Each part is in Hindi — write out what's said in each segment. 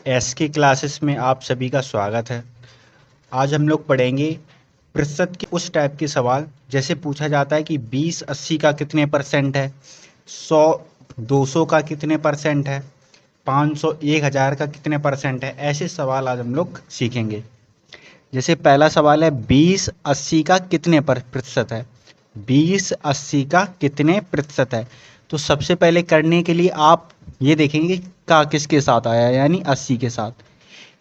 एसके क्लासेस में आप सभी का स्वागत है। आज हम लोग पढ़ेंगे प्रतिशत के उस टाइप के सवाल जैसे पूछा जाता है कि 20 80 का कितने परसेंट है, 100 200 का कितने परसेंट है, 500 1000 का कितने परसेंट है। ऐसे सवाल आज हम लोग सीखेंगे। जैसे पहला सवाल है 20 80 का कितने प्रतिशत है। 20 80 का कितने प्रतिशत है। तो सबसे पहले करने के लिए आप ये देखेंगे का किसके साथ आया, यानी 80 के साथ।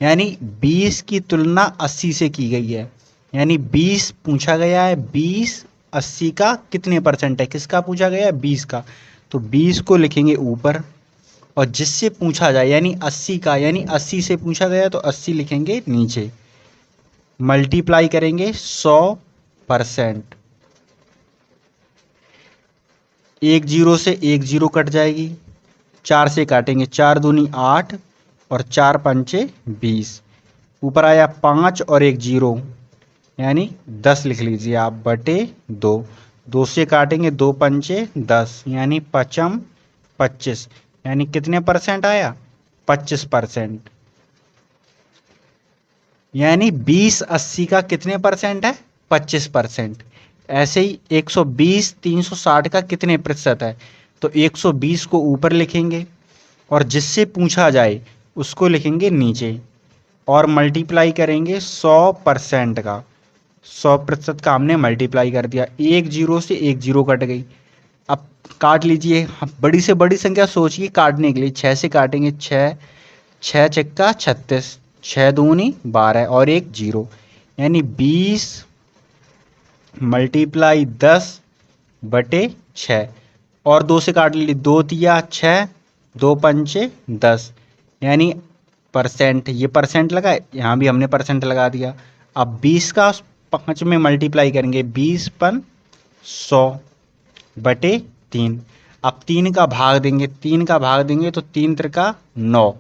यानी 20 की तुलना 80 से की गई है, यानी 20 पूछा गया है। 20 80 का कितने परसेंट है, किसका पूछा गया है, 20 का। तो 20 को लिखेंगे ऊपर और जिससे पूछा जाए यानी 80 का, यानी 80 से पूछा गया तो 80 लिखेंगे नीचे। मल्टीप्लाई करेंगे 100%। एक जीरो से एक जीरो कट जाएगी, 4 से काटेंगे, 4 दूनी 8 और 4 पंचे 20। ऊपर आया 5 और एक जीरो यानी 10 लिख लीजिए आप, बटे 2। 2 से काटेंगे, 2 पंचे 10 यानी 5 25, यानी कितने परसेंट आया, 25%। यानी 20 80 का कितने परसेंट है, 25%। ऐसे ही 120 360 का कितने प्रतिशत है। तो 120 को ऊपर लिखेंगे और जिससे पूछा जाए उसको लिखेंगे नीचे और मल्टीप्लाई करेंगे 100% का। 100% का हमने मल्टीप्लाई कर दिया। एक जीरो से एक जीरो कट गई। अब काट लीजिए, बड़ी से बड़ी संख्या सोचिए काटने के लिए। 6 से काटेंगे, 6 6 चक्का 36, 6 दूनी 12 और एक जीरो, यानी 20 मल्टीप्लाई 10 बटे 6। और 2 से काट लीजिए, 2 तिया 6, 2 पंचे 10, यानी परसेंट। ये परसेंट लगा, यहाँ भी हमने परसेंट लगा दिया। अब 20 का 5 में मल्टीप्लाई करेंगे, 20 पन 100 बटे 3। अब 3 का भाग देंगे, 3 का भाग देंगे तो 3 त्रिका 9,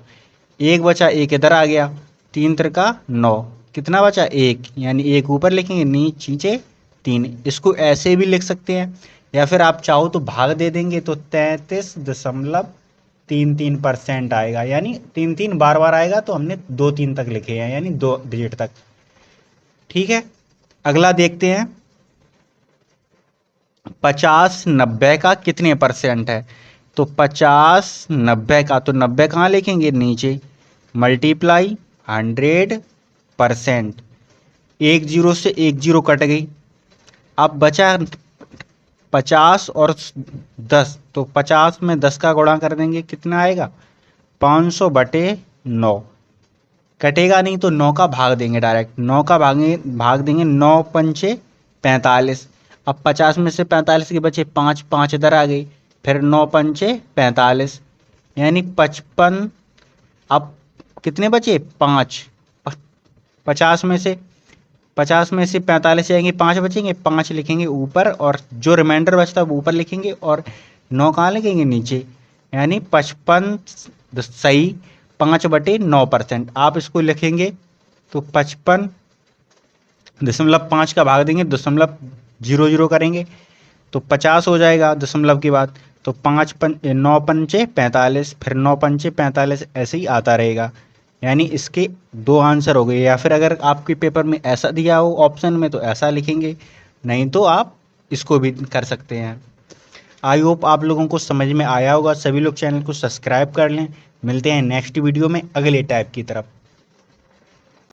एक बचा, एक इधर आ गया, 3 त्रिका 9, कितना बचा, एक, यानी एक ऊपर लिखेंगे, नीचे 3। इसको ऐसे भी लिख सकते हैं या फिर आप चाहो तो भाग दे देंगे तो 33.33% आएगा, यानी 3 3 बार बार आएगा तो हमने 2 3 तक लिखे हैं, यानी 2 डिजिट तक। ठीक है, अगला देखते हैं 50 90 का कितने परसेंट है। तो 50 90 का, तो 90 कहाँ लिखेंगे, नीचे, मल्टीप्लाई 100%। एक जीरो से एक जीरो कट गई। अब बचा 50 और 10, तो 50 में 10 का गुणा कर देंगे, कितना आएगा, 500 बटे 9। कटेगा नहीं तो 9 का भाग देंगे, डायरेक्ट 9 का भाग देंगे, 9 पंचे 45। अब 50 में से 45 के बचे 5, 5 इधर आ गई, फिर 9 पंचे 45 यानी 55। अब कितने बचे, 5। 50 में से 45 जाएंगे, 5 बचेंगे, 5 लिखेंगे ऊपर और जो रिमाइंडर बचता है वो ऊपर लिखेंगे और 9 कहाँ लिखेंगे, नीचे, यानी 55 सही 5/9%। आप इसको लिखेंगे तो 55.5 का भाग देंगे, 0.00 करेंगे तो 50 हो जाएगा दशमलव के बाद। तो 9 पंचे 45, फिर 9 पंचे 45, ऐसे ही आता रहेगा। यानी इसके 2 आंसर हो गए। या फिर अगर आपके पेपर में ऐसा दिया हो ऑप्शन में तो ऐसा लिखेंगे, नहीं तो आप इसको भी कर सकते हैं। आई होप आप लोगों को समझ में आया होगा। सभी लोग चैनल को सब्सक्राइब कर लें। मिलते हैं नेक्स्ट वीडियो में अगले टाइप की तरफ।